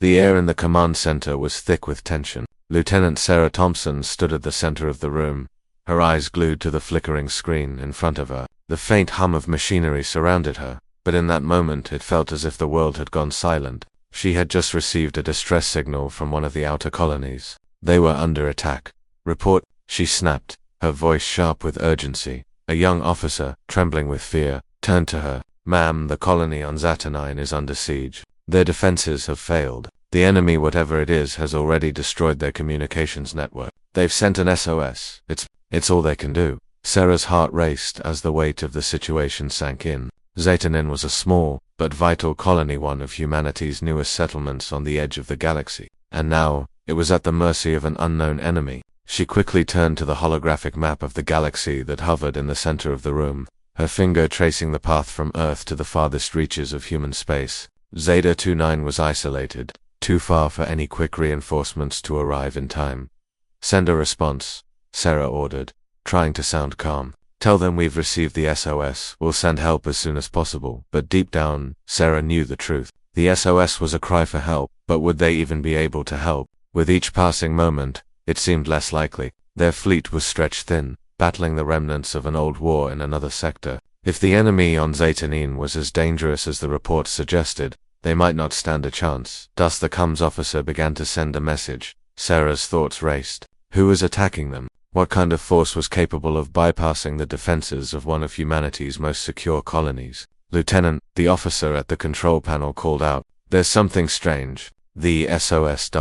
The air in the command center was thick with tension. Lieutenant Sarah Thompson stood at the center of the room, her eyes glued to the flickering screen in front of her. The faint hum of machinery surrounded her, but in that moment it felt as if the world had gone silent. She had just received a distress signal from one of the outer colonies. They were under attack. Report, she snapped, her voice sharp with urgency. A young officer, trembling with fear, turned to her. Ma'am, the colony on Zaturnine is under siege. Their defenses have failed. The enemy, whatever it is, has already destroyed their communications network. They've sent an SOS. It's all they can do. Sarah's heart raced as the weight of the situation sank in. Zaturnine was a small, but vital colony, one of humanity's newest settlements on the edge of the galaxy. And now, it was at the mercy of an unknown enemy. She quickly turned to the holographic map of the galaxy that hovered in the center of the room, her finger tracing the path from Earth to the farthest reaches of human space. Zeta 29 was isolated, too far for any quick reinforcements to arrive in time. Send a response, Sarah ordered, trying to sound calm. Tell them we've received the SOS, we'll send help as soon as possible. But deep down, Sarah knew the truth. The SOS was a cry for help, but would they even be able to help? With each passing moment, it seemed less likely. Their fleet was stretched thin, battling the remnants of an old war in another sector. If the enemy on Zaturnine was as dangerous as the reports suggested, they might not stand a chance. Thus the comms officer began to send a message. Sarah's thoughts raced. Who was attacking them? What kind of force was capable of bypassing the defenses of one of humanity's most secure colonies? Lieutenant, the officer at the control panel called out. There's something strange. The SOS ...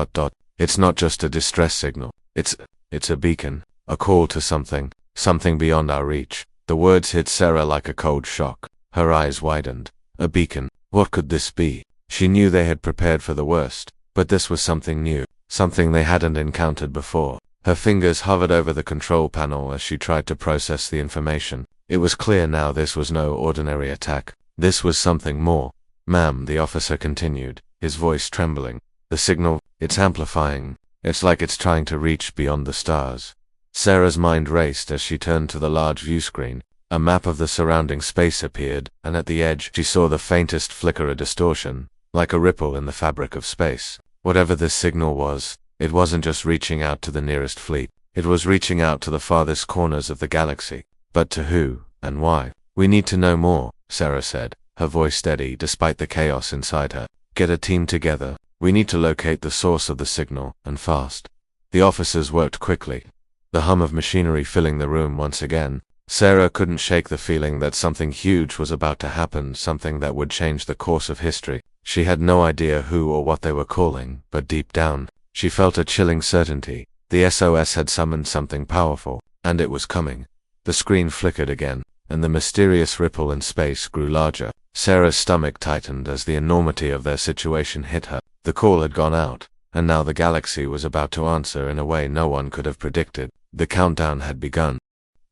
It's not just a distress signal. It's a beacon. A call to something beyond our reach. The words hit Sarah like a cold shock. Her eyes widened. A beacon. What could this be? She knew they had prepared for the worst, but this was something new, something they hadn't encountered before. Her fingers hovered over the control panel as she tried to process the information. It was clear now this was no ordinary attack. This was something more. Ma'am, the officer continued, his voice trembling. The signal, it's amplifying. It's like it's trying to reach beyond the stars. Sarah's mind raced as she turned to the large view screen. A map of the surrounding space appeared, and at the edge she saw the faintest flicker of distortion, like a ripple in the fabric of space. Whatever this signal was, it wasn't just reaching out to the nearest fleet. It was reaching out to the farthest corners of the galaxy. But to who, and why? We need to know more, Sarah said, her voice steady despite the chaos inside her. Get a team together. We need to locate the source of the signal, and fast. The officers worked quickly, the hum of machinery filling the room once again. Sarah couldn't shake the feeling that something huge was about to happen, something that would change the course of history. She had no idea who or what they were calling, but deep down, she felt a chilling certainty. The SOS had summoned something powerful, and it was coming. The screen flickered again, and the mysterious ripple in space grew larger. Sarah's stomach tightened as the enormity of their situation hit her. The call had gone out, and now the galaxy was about to answer in a way no one could have predicted. The countdown had begun.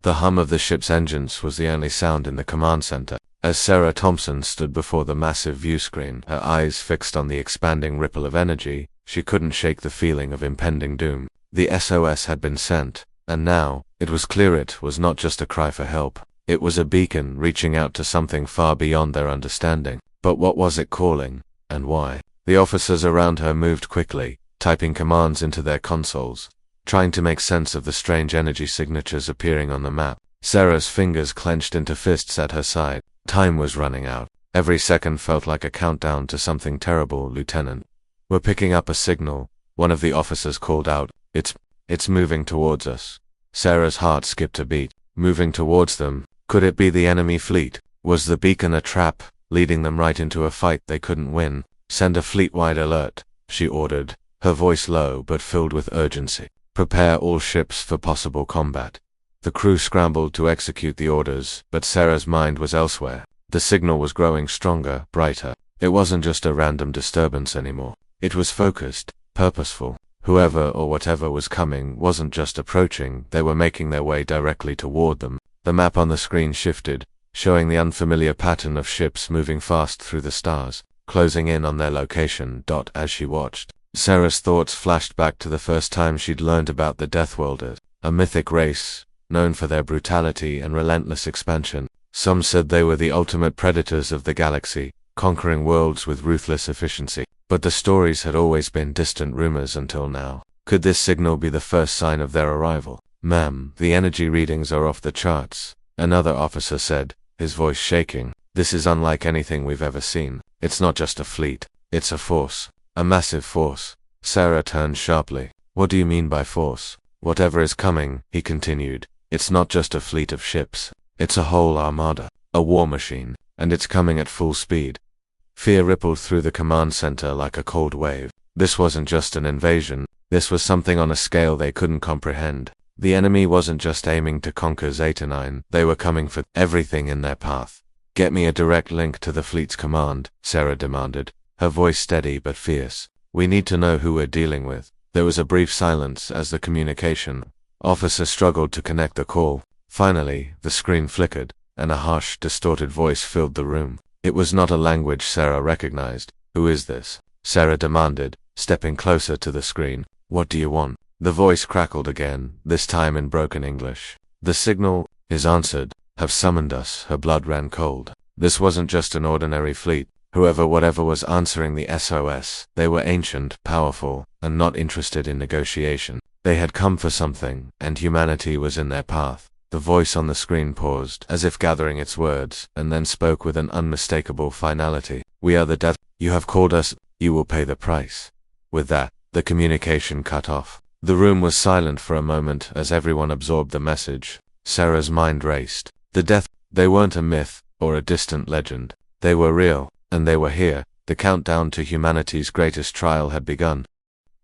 The hum of the ship's engines was the only sound in the command center. As Sarah Thompson stood before the massive view screen, her eyes fixed on the expanding ripple of energy, she couldn't shake the feeling of impending doom. The SOS had been sent, and now, it was clear it was not just a cry for help. It was a beacon reaching out to something far beyond their understanding. But what was it calling, and why? The officers around her moved quickly, typing commands into their consoles, trying to make sense of the strange energy signatures appearing on the map. Sarah's fingers clenched into fists at her side. Time was running out. Every second felt like a countdown to something terrible. Lieutenant, we're picking up a signal, one of the officers called out. It's moving towards us. Sarah's heart skipped a beat. Moving towards them. Could it be the enemy fleet? Was the beacon a trap, leading them right into a fight they couldn't win? Send a fleet-wide alert, she ordered, her voice low but filled with urgency. Prepare all ships for possible combat. The crew scrambled to execute the orders, but Sarah's mind was elsewhere. The signal was growing stronger, brighter. It wasn't just a random disturbance anymore. It was focused, purposeful. Whoever or whatever was coming wasn't just approaching, they were making their way directly toward them. The map on the screen shifted, showing the unfamiliar pattern of ships moving fast through the stars, closing in on their location. As she watched, Sarah's thoughts flashed back to the first time she'd learned about the Deathworlders, a mythic race, known for their brutality and relentless expansion. Some said they were the ultimate predators of the galaxy, conquering worlds with ruthless efficiency. But the stories had always been distant rumors until now. Could this signal be the first sign of their arrival? Ma'am, the energy readings are off the charts, another officer said, his voice shaking. This is unlike anything we've ever seen. It's not just a fleet. It's a force. A massive force. Sarah turned sharply. What do you mean by force? Whatever is coming, he continued. It's not just a fleet of ships. It's a whole armada. A war machine. And it's coming at full speed. Fear rippled through the command center like a cold wave. This wasn't just an invasion. This was something on a scale they couldn't comprehend. The enemy wasn't just aiming to conquer Zeta 9. They were coming for everything in their path. Get me a direct link to the fleet's command, Sarah demanded, her voice steady but fierce. We need to know who we're dealing with. There was a brief silence as the communication officer struggled to connect the call. Finally, the screen flickered, and a harsh, distorted voice filled the room. It was not a language Sarah recognized. Who is this? Sarah demanded, stepping closer to the screen. What do you want? The voice crackled again, this time in broken English. The signal is answered. Have summoned us. Her blood ran cold. This wasn't just an ordinary fleet. Whatever was answering the SOS, they were ancient, powerful, and not interested in negotiation. They had come for something, and humanity was in their path. The voice on the screen paused, as if gathering its words, and then spoke with an unmistakable finality. We are the Death. You have called us. You will pay the price. With that, the communication cut off. The room was silent for a moment as everyone absorbed the message. Sarah's mind raced. The Death, they weren't a myth or a distant legend. They were real, and they were here. The countdown to humanity's greatest trial had begun.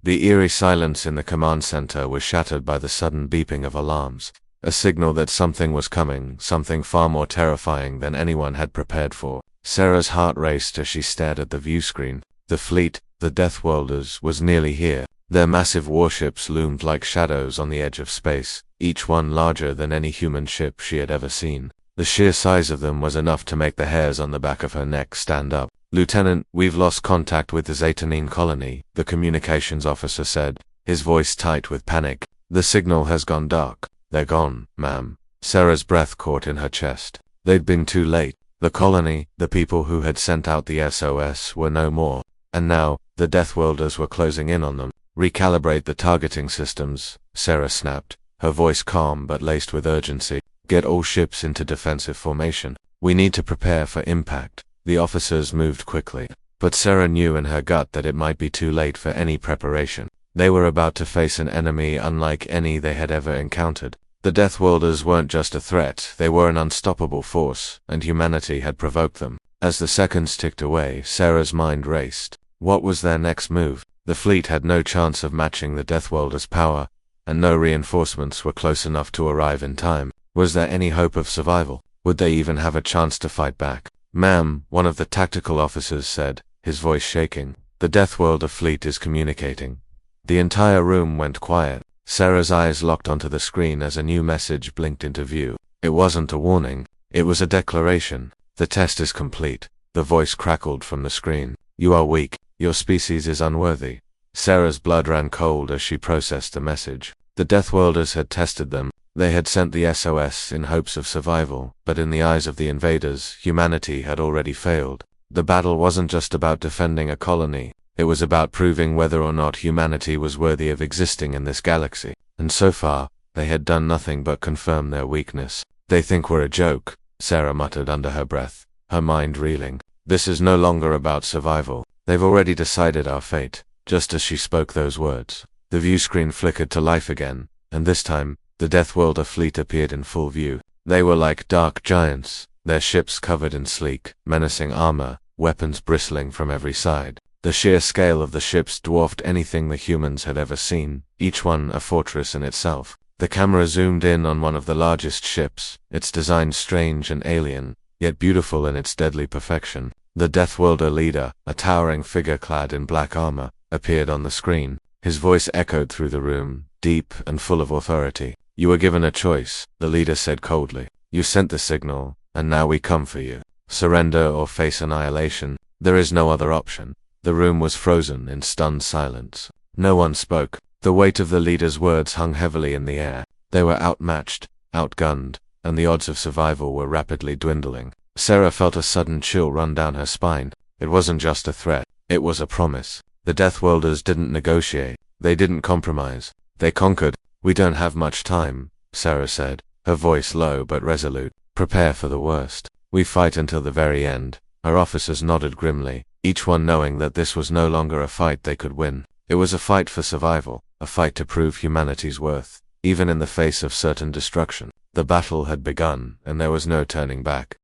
The eerie silence in the command center was shattered by the sudden beeping of alarms, a signal that something was coming, something far more terrifying than anyone had prepared for. Sarah's heart raced as she stared at the view screen. The fleet, the Deathworlders, was nearly here. Their massive warships loomed like shadows on the edge of space, each one larger than any human ship she had ever seen. The sheer size of them was enough to make the hairs on the back of her neck stand up. Lieutenant, we've lost contact with the Zeta 9 colony, the communications officer said, his voice tight with panic. The signal has gone dark. They're gone, ma'am. Sarah's breath caught in her chest. They'd been too late. The colony, the people who had sent out the SOS, were no more. And now, the Deathworlders were closing in on them. Recalibrate the targeting systems, Sarah snapped, her voice calm but laced with urgency. Get all ships into defensive formation. We need to prepare for impact. The officers moved quickly, but Sarah knew in her gut that it might be too late for any preparation. They were about to face an enemy unlike any they had ever encountered. The Deathworlders weren't just a threat, they were an unstoppable force, and humanity had provoked them. As the seconds ticked away, Sarah's mind raced. What was their next move? The fleet had no chance of matching the Deathworlders' power, and no reinforcements were close enough to arrive in time. Was there any hope of survival? Would they even have a chance to fight back? Ma'am, one of the tactical officers said, his voice shaking. The Deathworlder fleet is communicating. The entire room went quiet. Sarah's eyes locked onto the screen as a new message blinked into view. It wasn't a warning. It was a declaration. The test is complete. The voice crackled from the screen. You are weak. Your species is unworthy. Sarah's blood ran cold as she processed the message. The Deathworlders had tested them. They had sent the SOS in hopes of survival, but in the eyes of the invaders, humanity had already failed. The battle wasn't just about defending a colony. It was about proving whether or not humanity was worthy of existing in this galaxy. And so far, they had done nothing but confirm their weakness. They think we're a joke, Sarah muttered under her breath, her mind reeling. This is no longer about survival. They've already decided our fate. Just as she spoke those words, the view screen flickered to life again, and this time, the Deathworlder fleet appeared in full view. They were like dark giants, their ships covered in sleek, menacing armor, weapons bristling from every side. The sheer scale of the ships dwarfed anything the humans had ever seen, each one a fortress in itself. The camera zoomed in on one of the largest ships, its design strange and alien, yet beautiful in its deadly perfection. The Deathworlder leader, a towering figure clad in black armor, appeared on the screen. His voice echoed through the room, deep and full of authority. You were given a choice, the leader said coldly. You sent the signal, and now we come for you. Surrender or face annihilation. There is no other option. The room was frozen in stunned silence. No one spoke. The weight of the leader's words hung heavily in the air. They were outmatched, outgunned, and the odds of survival were rapidly dwindling. Sarah felt a sudden chill run down her spine. It wasn't just a threat, it was a promise. The Deathworlders didn't negotiate, they didn't compromise. They conquered. "We don't have much time," Sarah said, her voice low but resolute. "Prepare for the worst. We fight until the very end." Her officers nodded grimly, each one knowing that this was no longer a fight they could win. It was a fight for survival, a fight to prove humanity's worth, even in the face of certain destruction. The battle had begun, and there was no turning back.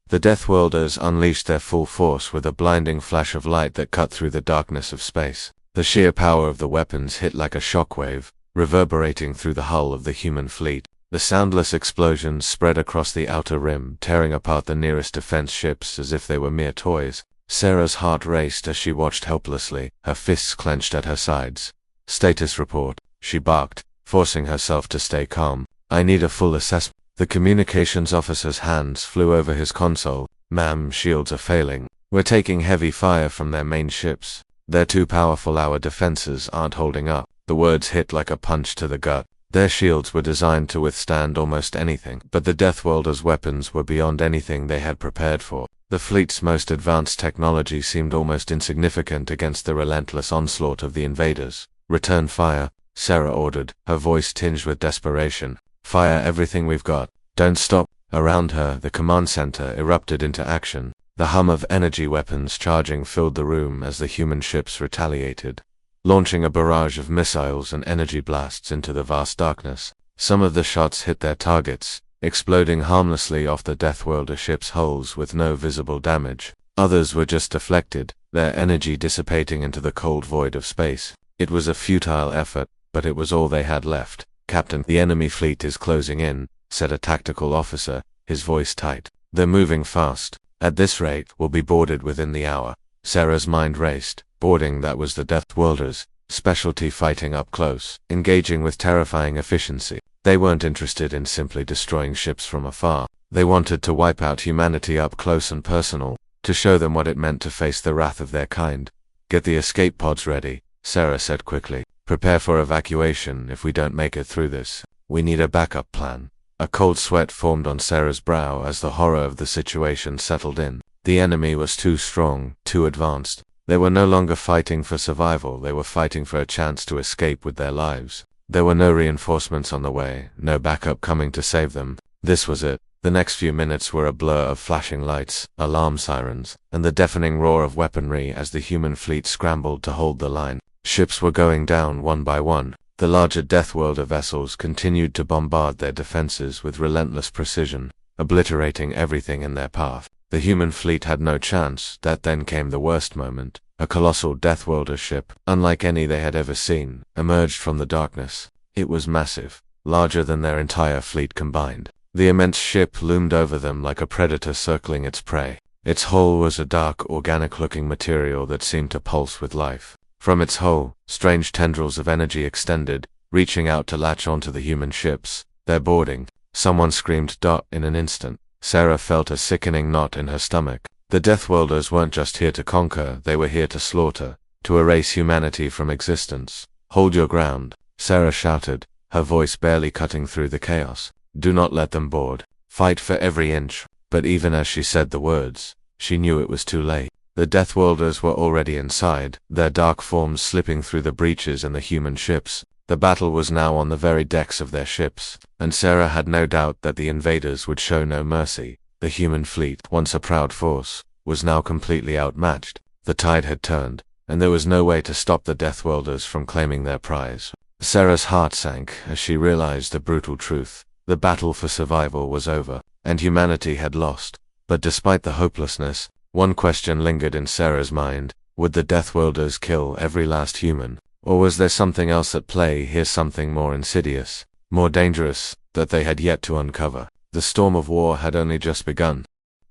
The Deathworlders unleashed their full force with a blinding flash of light that cut through the darkness of space. The sheer power of the weapons hit like a shockwave, reverberating through the hull of the human fleet. The soundless explosions spread across the outer rim, tearing apart the nearest defense ships as if they were mere toys. Sarah's heart raced as she watched helplessly, her fists clenched at her sides. "Status report," she barked, forcing herself to stay calm. "I need a full assessment." The communications officer's hands flew over his console. "Ma'am, shields are failing. We're taking heavy fire from their main ships. They're too powerful, our defenses aren't holding up." The words hit like a punch to the gut. Their shields were designed to withstand almost anything, but the Deathworlders' weapons were beyond anything they had prepared for. The fleet's most advanced technology seemed almost insignificant against the relentless onslaught of the invaders. "Return fire," Sarah ordered, her voice tinged with desperation. "Fire everything we've got. Don't stop." Around her, the command center erupted into action. The hum of energy weapons charging filled the room as the human ships retaliated, launching a barrage of missiles and energy blasts into the vast darkness. Some of the shots hit their targets, exploding harmlessly off the Deathworlder ships' hulls with no visible damage. Others were just deflected, their energy dissipating into the cold void of space. It was a futile effort, but it was all they had left. "Captain, the enemy fleet is closing in," said a tactical officer, his voice tight. "They're moving fast. At this rate, we'll be boarded within the hour." Sarah's mind raced. Boarding, that was the Deathworlders' specialty, fighting up close, engaging with terrifying efficiency. They weren't interested in simply destroying ships from afar. They wanted to wipe out humanity up close and personal, to show them what it meant to face the wrath of their kind. "Get the escape pods ready," Sarah said quickly. "Prepare for evacuation if we don't make it through this. We need a backup plan." A cold sweat formed on Sarah's brow as the horror of the situation settled in. The enemy was too strong, too advanced. They were no longer fighting for survival, they were fighting for a chance to escape with their lives. There were no reinforcements on the way, no backup coming to save them. This was it. The next few minutes were a blur of flashing lights, alarm sirens, and the deafening roar of weaponry as the human fleet scrambled to hold the line. Ships were going down one by one. The larger Deathworlder vessels continued to bombard their defenses with relentless precision, obliterating everything in their path. The human fleet had no chance. That then came the worst moment. A colossal Deathworlder ship, unlike any they had ever seen, emerged from the darkness. It was massive, larger than their entire fleet combined. The immense ship loomed over them like a predator circling its prey. Its hull was a dark, organic-looking material that seemed to pulse with life. From its hull, strange tendrils of energy extended, reaching out to latch onto the human ships. "They're boarding." Someone screamed. In an instant, Sarah felt a sickening knot in her stomach. The Deathworlders weren't just here to conquer, they were here to slaughter, to erase humanity from existence. "Hold your ground," Sarah shouted, her voice barely cutting through the chaos. "Do not let them board. Fight for every inch." But even as she said the words, she knew it was too late. The Deathworlders were already inside, their dark forms slipping through the breaches in the human ships. The battle was now on the very decks of their ships, and Sarah had no doubt that the invaders would show no mercy. The human fleet, once a proud force, was now completely outmatched. The tide had turned, and there was no way to stop the Deathworlders from claiming their prize. Sarah's heart sank as she realized the brutal truth. The battle for survival was over, and humanity had lost. But despite the hopelessness, one question lingered in Sarah's mind. Would the Deathworlders kill every last human? Or was there something else at play here, something more insidious, more dangerous, that they had yet to uncover? The storm of war had only just begun.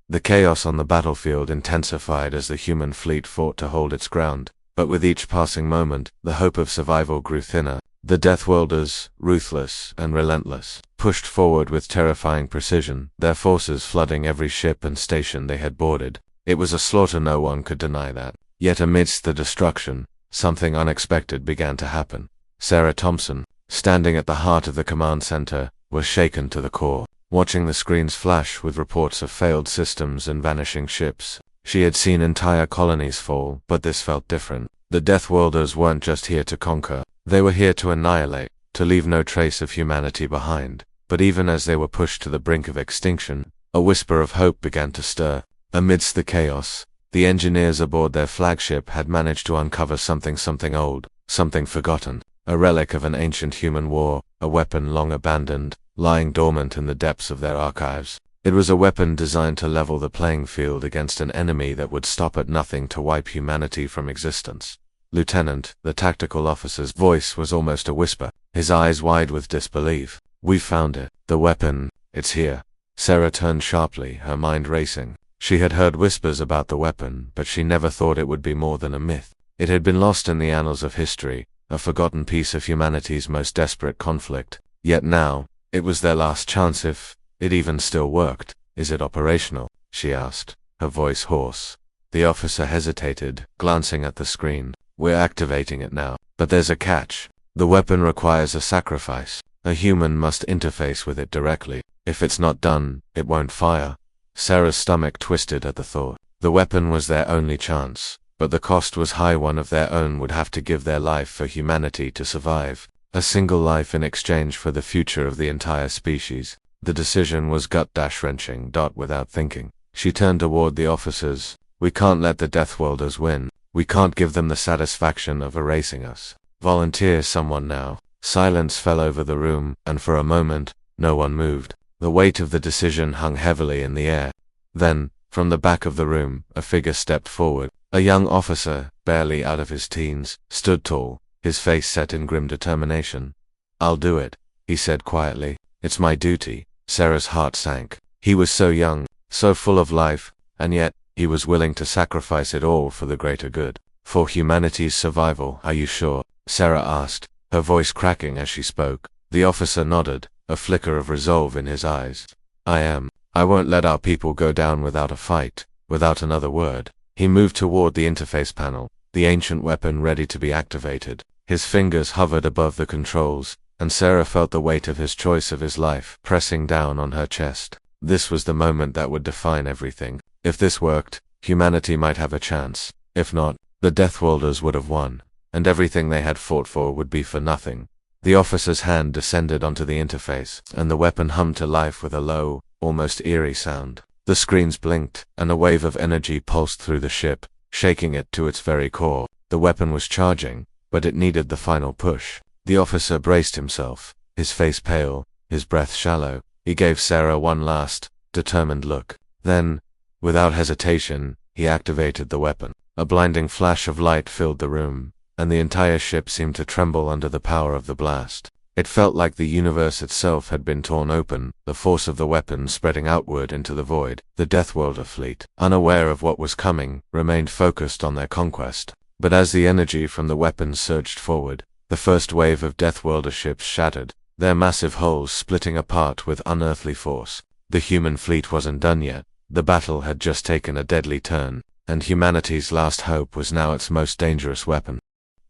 The chaos on the battlefield intensified as the human fleet fought to hold its ground. But with each passing moment, the hope of survival grew thinner. The Deathworlders, ruthless and relentless, pushed forward with terrifying precision, their forces flooding every ship and station they had boarded. It was a slaughter, no one could deny that. Yet amidst the destruction, something unexpected began to happen. Sarah Thompson, standing at the heart of the command center, was shaken to the core. Watching the screens flash with reports of failed systems and vanishing ships, She had seen entire colonies fall, but this felt different. The Deathworlders weren't just here to conquer. They were here to annihilate, to leave no trace of humanity behind. But even as they were pushed to the brink of extinction, a whisper of hope began to stir. Amidst the chaos, the engineers aboard their flagship had managed to uncover something old, something forgotten, a relic of an ancient human war, a weapon long abandoned, lying dormant in the depths of their archives. It was a weapon designed to level the playing field against an enemy that would stop at nothing to wipe humanity from existence. Lieutenant, the tactical officer's voice was almost a whisper, his eyes wide with disbelief. "We've found it. The weapon, it's here." Sarah turned sharply, her mind racing. She had heard whispers about the weapon, but she never thought it would be more than a myth. It had been lost in the annals of history, a forgotten piece of humanity's most desperate conflict. Yet now, it was their last chance if it even still worked. "Is it operational?" she asked, her voice hoarse. The officer hesitated, glancing at the screen. "We're activating it now, but there's a catch. The weapon requires a sacrifice. A human must interface with it directly. If it's not done, it won't fire." Sarah's stomach twisted at the thought. The weapon was their only chance, but the cost was high. One of their own would have to give their life for humanity to survive. A single life in exchange for the future of the entire species. The decision was gut-wrenching. Without thinking, she turned toward the officers. "We can't let the Deathworlders win. We can't give them the satisfaction of erasing us. Volunteer someone now." Silence fell over the room, and for a moment, no one moved. The weight of the decision hung heavily in the air. Then, from the back of the room, a figure stepped forward. A young officer, barely out of his teens, stood tall, his face set in grim determination. "I'll do it," he said quietly. "It's my duty." Sarah's heart sank. He was so young, so full of life, and yet, he was willing to sacrifice it all for the greater good. "For humanity's survival, are you sure?" Sarah asked, her voice cracking as she spoke. The officer nodded, a flicker of resolve in his eyes. "I am. I won't let our people go down without a fight." Without another word, he moved toward the interface panel, the ancient weapon ready to be activated. His fingers hovered above the controls, and Sarah felt the weight of his choice of his life pressing down on her chest. This was the moment that would define everything. If this worked, humanity might have a chance. If not, the Deathworlders would have won, and everything they had fought for would be for nothing. The officer's hand descended onto the interface, and the weapon hummed to life with a low, almost eerie sound. The screens blinked, and a wave of energy pulsed through the ship, shaking it to its very core. The weapon was charging, but it needed the final push. The officer braced himself, his face pale, his breath shallow. He gave Sarah one last, determined look. Then, without hesitation, he activated the weapon. A blinding flash of light filled the room, and the entire ship seemed to tremble under the power of the blast. It felt like the universe itself had been torn open, the force of the weapon spreading outward into the void. The Deathworlder fleet, unaware of what was coming, remained focused on their conquest. But as the energy from the weapon surged forward, the first wave of Deathworlder ships shattered, their massive hulls splitting apart with unearthly force. The human fleet wasn't done yet. The battle had just taken a deadly turn, and humanity's last hope was now its most dangerous weapon.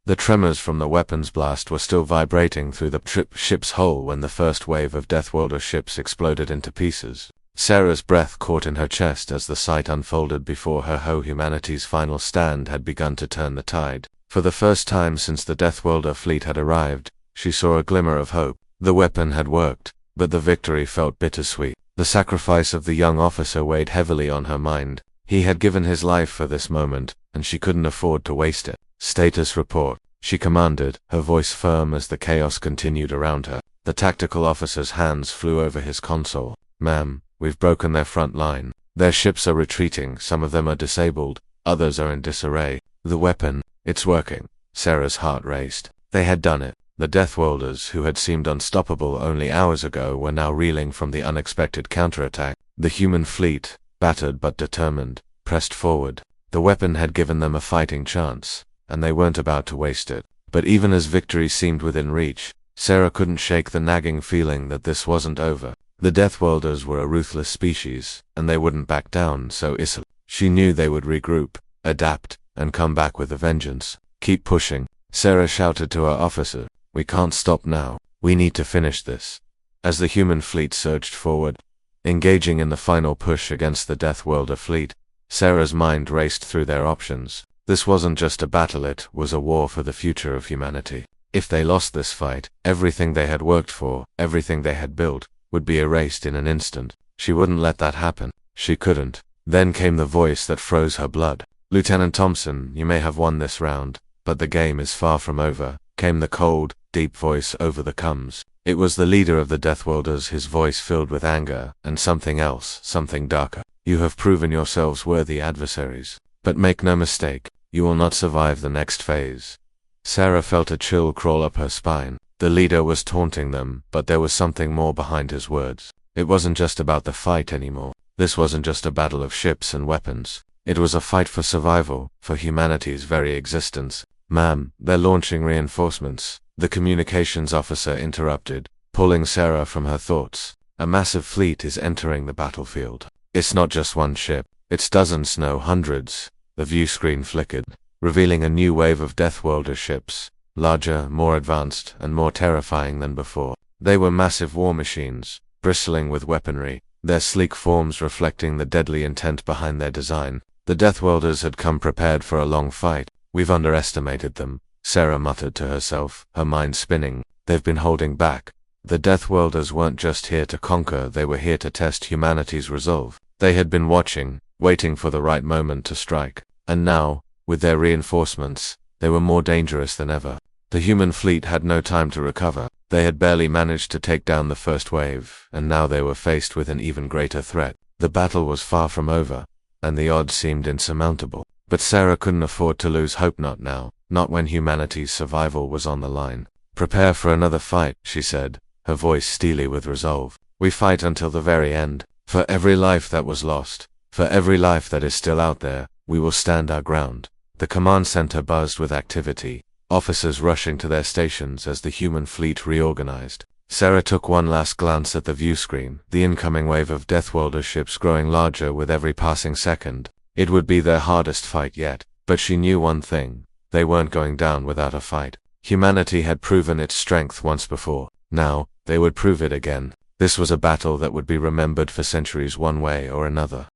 The tremors from the weapon's blast were still vibrating through the ship's hull when the first wave of Deathworlder ships exploded into pieces. Sarah's breath caught in her chest as the sight unfolded before her. Humanity's final stand had begun to turn the tide. For the first time since the Deathworlder fleet had arrived, she saw a glimmer of hope. The weapon had worked, but the victory felt bittersweet. The sacrifice of the young officer weighed heavily on her mind. He had given his life for this moment, and she couldn't afford to waste it. "Status report," she commanded, her voice firm as the chaos continued around her. The tactical officer's hands flew over his console. "Ma'am, we've broken their front line. Their ships are retreating, some of them are disabled, others are in disarray. The weapon, it's working." Sarah's heart raced. They had done it. The Deathworlders, who had seemed unstoppable only hours ago, were now reeling from the unexpected counterattack. The human fleet, battered but determined, pressed forward. The weapon had given them a fighting chance, and they weren't about to waste it. But even as victory seemed within reach, Sarah couldn't shake the nagging feeling that this wasn't over. The Deathworlders were a ruthless species, and they wouldn't back down so easily. She knew they would regroup, adapt, and come back with a vengeance. "Keep pushing," Sarah shouted to her officer. "We can't stop now. We need to finish this." As the human fleet surged forward, engaging in the final push against the Deathworlder fleet, Sarah's mind raced through their options. This wasn't just a battle, it was a war for the future of humanity. If they lost this fight, everything they had worked for, everything they had built, would be erased in an instant. She wouldn't let that happen. She couldn't. Then came the voice that froze her blood. "Lieutenant Thompson, you may have won this round, but the game is far from over," came the cold, deep voice over the coms. It was the leader of the Deathworlders, his voice filled with anger, and something else, something darker. "You have proven yourselves worthy adversaries. But make no mistake, you will not survive the next phase." Sarah felt a chill crawl up her spine. The leader was taunting them, but there was something more behind his words. It wasn't just about the fight anymore. This wasn't just a battle of ships and weapons. It was a fight for survival, for humanity's very existence. "Ma'am, they're launching reinforcements," the communications officer interrupted, pulling Sarah from her thoughts. "A massive fleet is entering the battlefield. It's not just one ship. It's dozens, no, hundreds." The view screen flickered, revealing a new wave of Deathworlder ships, larger, more advanced, and more terrifying than before. They were massive war machines, bristling with weaponry, their sleek forms reflecting the deadly intent behind their design. The Deathworlders had come prepared for a long fight. "We've underestimated them," Sarah muttered to herself, her mind spinning. "They've been holding back." The Deathworlders weren't just here to conquer, they were here to test humanity's resolve. They had been watching, waiting for the right moment to strike. And now, with their reinforcements, they were more dangerous than ever. The human fleet had no time to recover. They had barely managed to take down the first wave, and now they were faced with an even greater threat. The battle was far from over, and the odds seemed insurmountable. But Sarah couldn't afford to lose hope, not now, not when humanity's survival was on the line. "Prepare for another fight," she said, her voice steely with resolve. "We fight until the very end. For every life that was lost, for every life that is still out there, we will stand our ground." The command center buzzed with activity, officers rushing to their stations as the human fleet reorganized. Sarah took one last glance at the view screen, the incoming wave of Deathworlder ships growing larger with every passing second. It would be their hardest fight yet, but she knew one thing: they weren't going down without a fight. Humanity had proven its strength once before. Now, they would prove it again. This was a battle that would be remembered for centuries one way or another.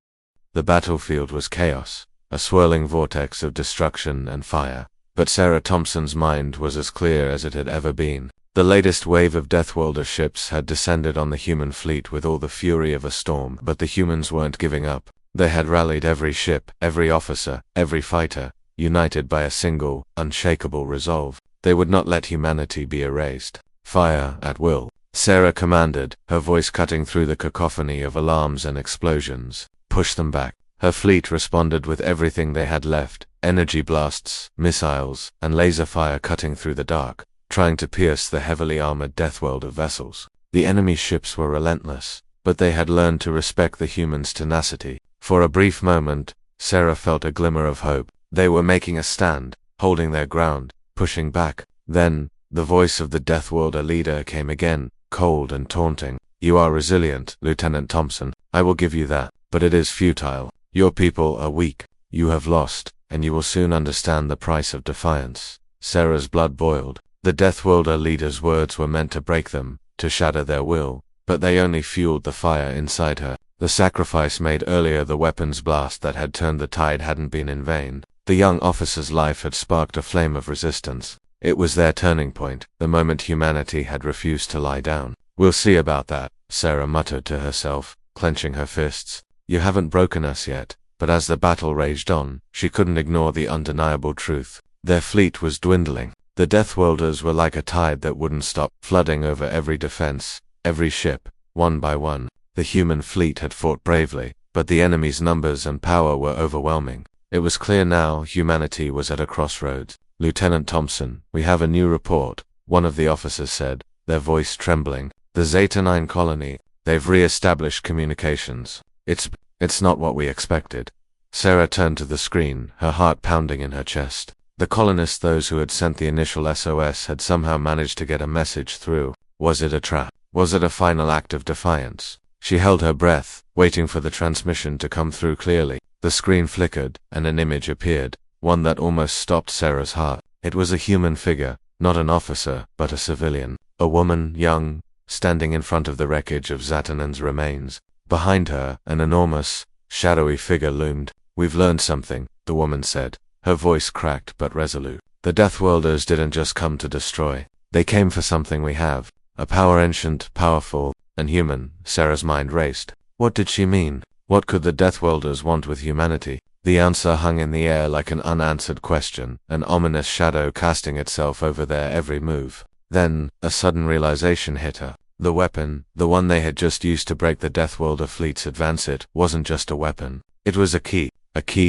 The battlefield was chaos, a swirling vortex of destruction and fire. But Sarah Thompson's mind was as clear as it had ever been. The latest wave of Deathworlder ships had descended on the human fleet with all the fury of a storm, but the humans weren't giving up. They had rallied every ship, every officer, every fighter, united by a single, unshakable resolve. They would not let humanity be erased. "Fire at will," Sarah commanded, her voice cutting through the cacophony of alarms and explosions. "Push them back." Her fleet responded with everything they had left: energy blasts, missiles, and laser fire cutting through the dark, trying to pierce the heavily armored Deathworlder vessels. The enemy ships were relentless, but they had learned to respect the humans' tenacity. For a brief moment, Sarah felt a glimmer of hope. They were making a stand, holding their ground, pushing back. Then, the voice of the Deathworlder leader came again, cold and taunting. "You are resilient, Lieutenant Thompson. I will give you that. But it is futile. Your people are weak. You have lost, and you will soon understand the price of defiance." Sarah's blood boiled. The Deathworlder leader's words were meant to break them, to shatter their will, but they only fueled the fire inside her. The sacrifice made earlier, the weapons blast that had turned the tide, hadn't been in vain. The young officer's life had sparked a flame of resistance. It was their turning point, the moment humanity had refused to lie down. "We'll see about that," Sarah muttered to herself, clenching her fists. "You haven't broken us yet." But as the battle raged on, she couldn't ignore the undeniable truth. Their fleet was dwindling. The Deathworlders were like a tide that wouldn't stop, flooding over every defense, every ship, one by one. The human fleet had fought bravely, but the enemy's numbers and power were overwhelming. It was clear now humanity was at a crossroads. "Lieutenant Thompson, we have a new report," one of the officers said, their voice trembling. "The Zeta 9 colony, they've re-established communications. It's not what we expected." Sarah turned to the screen, her heart pounding in her chest. The colonists, those who had sent the initial SOS, had somehow managed to get a message through. Was it a trap? Was it a final act of defiance? She held her breath, waiting for the transmission to come through clearly. The screen flickered, and an image appeared, one that almost stopped Sarah's heart. It was a human figure, not an officer, but a civilian. A woman, young, standing in front of the wreckage of Zatanan's remains. Behind her, an enormous, shadowy figure loomed. We've learned something, the woman said, her voice cracked but resolute. The Deathworlders didn't just come to destroy. They came for something we have. A power ancient, powerful, and human. Sarah's mind raced. What did she mean? What could the Deathworlders want with humanity? The answer hung in the air like an unanswered question, an ominous shadow casting itself over their every move. Then, a sudden realization hit her. The weapon, the one they had just used to break the Deathworlder fleet's advance, it wasn't just a weapon. It was a key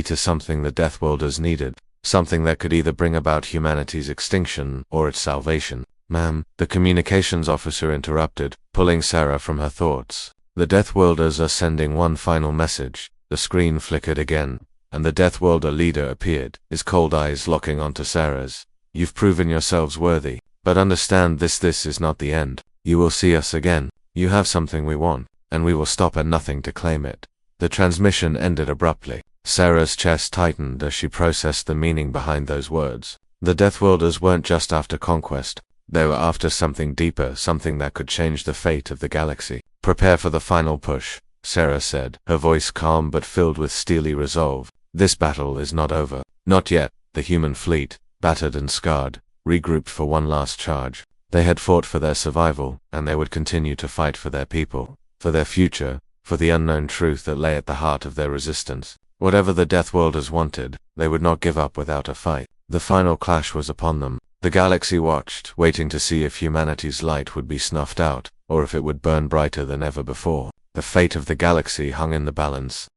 to something the Deathworlders needed, something that could either bring about humanity's extinction or its salvation. Ma'am, the communications officer interrupted, pulling Sarah from her thoughts. The Deathworlders are sending one final message. The screen flickered again, and the Deathworlder leader appeared, his cold eyes locking onto Sarah's. You've proven yourselves worthy, but understand this is not the end. You will see us again. You have something we want, and we will stop at nothing to claim it. The transmission ended abruptly. Sarah's chest tightened as she processed the meaning behind those words. The Deathworlders weren't just after conquest. They were after something deeper, something that could change the fate of the galaxy. Prepare for the final push, Sarah said, her voice calm but filled with steely resolve. This battle is not over. Not yet. The human fleet, battered and scarred, regrouped for one last charge. They had fought for their survival, and they would continue to fight for their people, for their future, for the unknown truth that lay at the heart of their resistance. Whatever the Deathworlders wanted, they would not give up without a fight. The final clash was upon them. The galaxy watched, waiting to see if humanity's light would be snuffed out, or if it would burn brighter than ever before. The fate of the galaxy hung in the balance,